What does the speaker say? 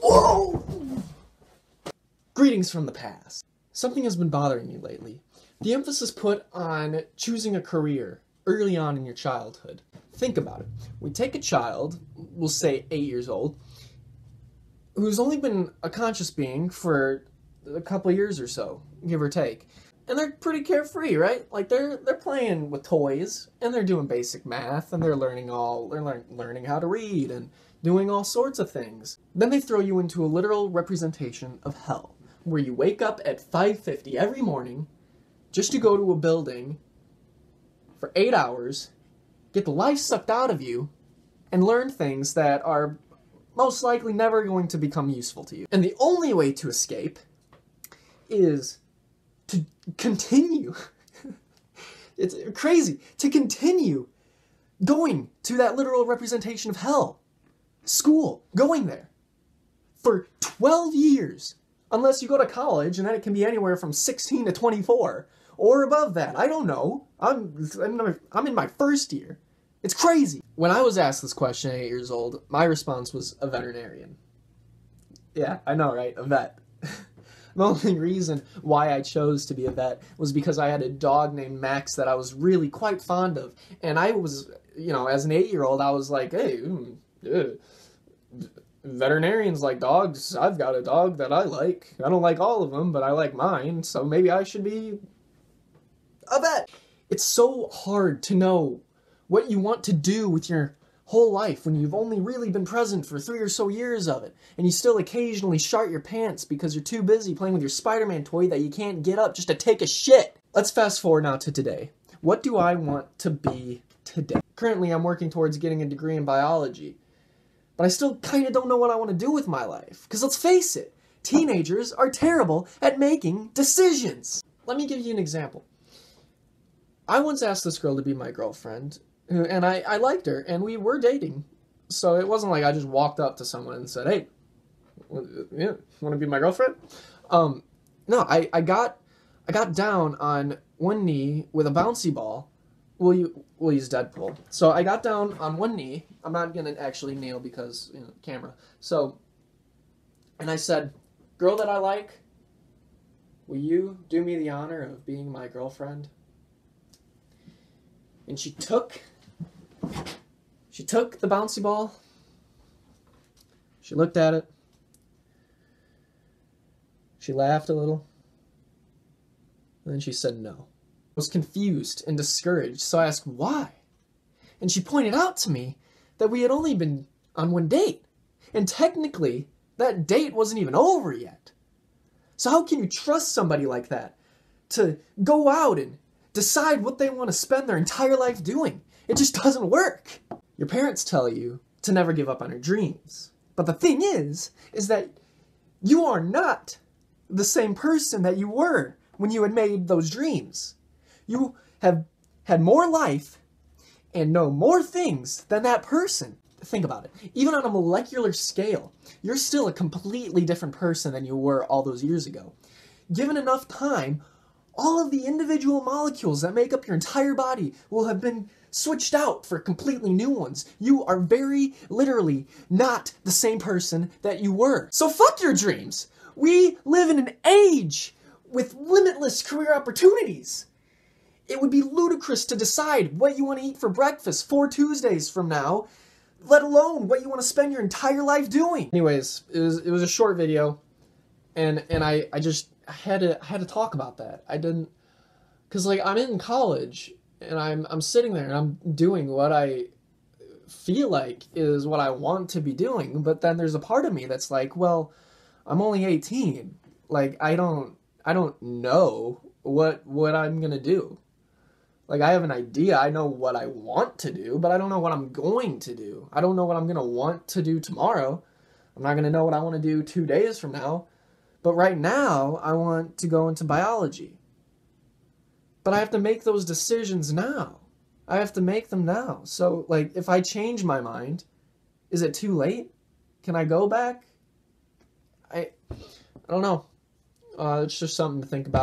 Whoa! Greetings from the past. Something has been bothering me lately. The emphasis put on choosing a career early on in your childhood. Think about it. We take a child, we'll say 8 years old, who's only been a conscious being for a couple of years or so, give or take. And they're pretty carefree, right? Like they're playing with toys and they're doing basic math and they're learning how to read and doing all sorts of things. Then they throw you into a literal representation of hell, where you wake up at 5:50 every morning just to go to a building for 8 hours, get the life sucked out of you, and learn things that are most likely never going to become useful to you. And the only way to escape is to continue. It's crazy. To continue going to that literal representation of hell. School. Going there. For 12 years. Unless you go to college, and then it can be anywhere from 16 to 24. Or above that. I don't know. I'm in my first year. It's crazy. When I was asked this question at 8 years old, my response was a veterinarian. Yeah, I know, right? A vet. The only reason why I chose to be a vet was because I had a dog named Max that I was really quite fond of. And I was, as an 8-year-old, I was like, hey, veterinarians like dogs. I've got a dog that I like. I don't like all of them, but I like mine. So maybe I should be a vet. It's so hard to know what you want to do with your whole life when you've only really been present for 3 or so years of it, and you still occasionally shart your pants because you're too busy playing with your Spider-Man toy that you can't get up just to take a shit. Let's fast forward now to today. What do I want to be today? Currently, I'm working towards getting a degree in biology, but I still kind of don't know what I want to do with my life. Because let's face it, teenagers are terrible at making decisions. Let me give you an example. I once asked this girl to be my girlfriend, and I liked her, and we were dating. So it wasn't like I just walked up to someone and said, hey, yeah, want to be my girlfriend? No, I got down on one knee with a bouncy ball. We'll use Deadpool. So I got down on one knee. I'm not going to actually kneel because, camera. So, and I said, girl that I like, will you do me the honor of being my girlfriend? And she took the bouncy ball, she looked at it, she laughed a little, and then she said no. I was confused and discouraged, so I asked why. And she pointed out to me that we had only been on one date, and technically, that date wasn't even over yet. So how can you trust somebody like that to go out and decide what they want to spend their entire life doing? It just doesn't work. Your parents tell you to never give up on your dreams. But the thing is that you are not the same person that you were when you had made those dreams. You have had more life and know more things than that person. Think about it. Even on a molecular scale, you're still a completely different person than you were all those years ago. Given enough time, all of the individual molecules that make up your entire body will have been switched out for completely new ones. You are very literally not the same person that you were. So fuck your dreams. We live in an age with limitless career opportunities. It would be ludicrous to decide what you want to eat for breakfast 4 Tuesdays from now, let alone what you want to spend your entire life doing. Anyways, it was a short video, and I had to talk about that. I didn't, because I'm in college and I'm sitting there and I'm doing what I feel like is what I want to be doing, but then there's a part of me that's like, well, I'm only 18. I don't know what I'm gonna do. I have an idea. I know what I want to do, but I don't know what I'm going to do. I don't know what I'm gonna want to do tomorrow. I'm not gonna know what I want to do 2 days from now. But right now, I want to go into biology. But I have to make those decisions now. I have to make them now. So, if I change my mind, is it too late? Can I go back? I don't know. It's just something to think about.